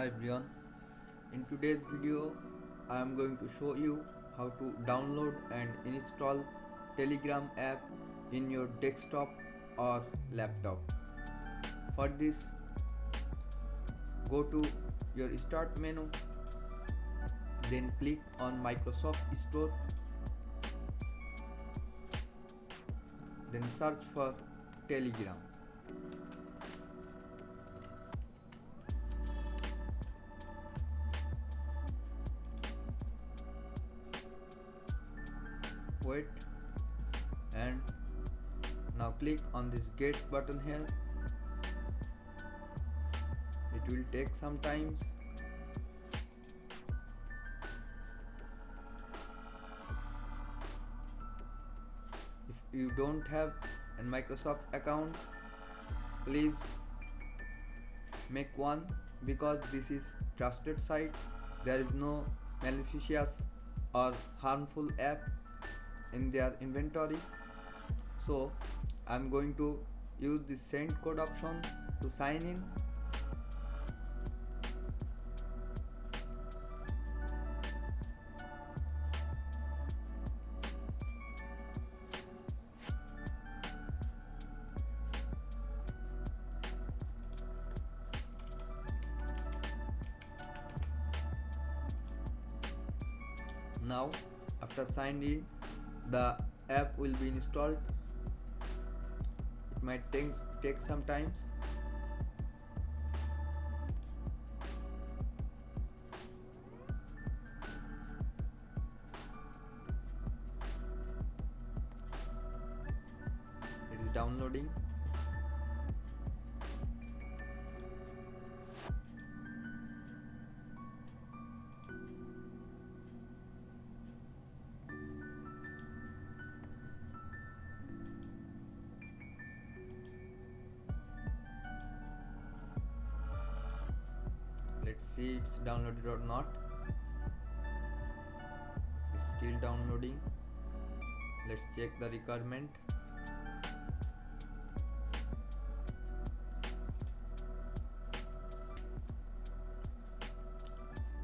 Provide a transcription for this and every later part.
Hi everyone, in today's video I am going to show you how to download and install Telegram app in your desktop or laptop. For this, go to your start menu, then click on Microsoft Store, then search for Telegram. Wait, and now click on this get button here. It will take some times. If you don't have a Microsoft account, please make one, because this is trusted site. There is no malicious or harmful app in their inventory. So I'm going to use the send code option to sign in. Now after signed in, the app will be installed. It might take some times. It is downloading. Let's see it's downloaded or not. It's still downloading. Let's check the requirement.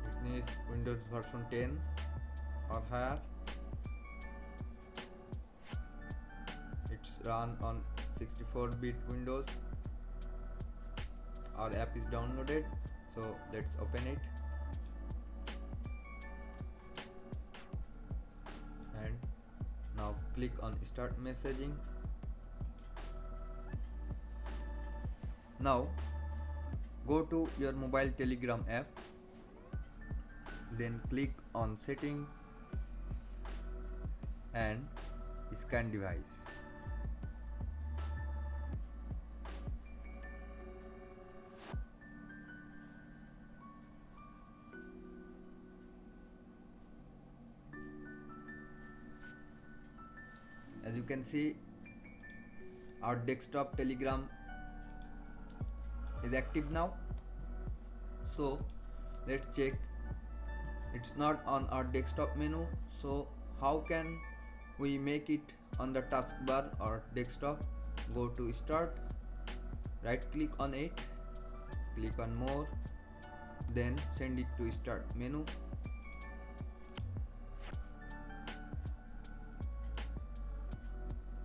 It needs Windows version 10 or higher. It's run on 64-bit Windows. Our app is downloaded, so let's open it. And now click on start messaging. Now go to your mobile Telegram app, then click on settings and scan device. As you can see, our desktop Telegram is active now. So let's check. It's not on our desktop menu, so how can we make it on the taskbar or desktop? Go to start, right click on it, click on more, then send it to start menu.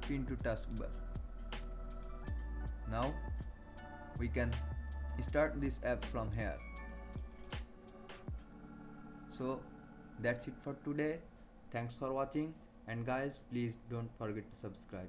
Pin to taskbar. Now we can start this app from here. So that's it for today. Thanks for watching, and guys, please don't forget to subscribe.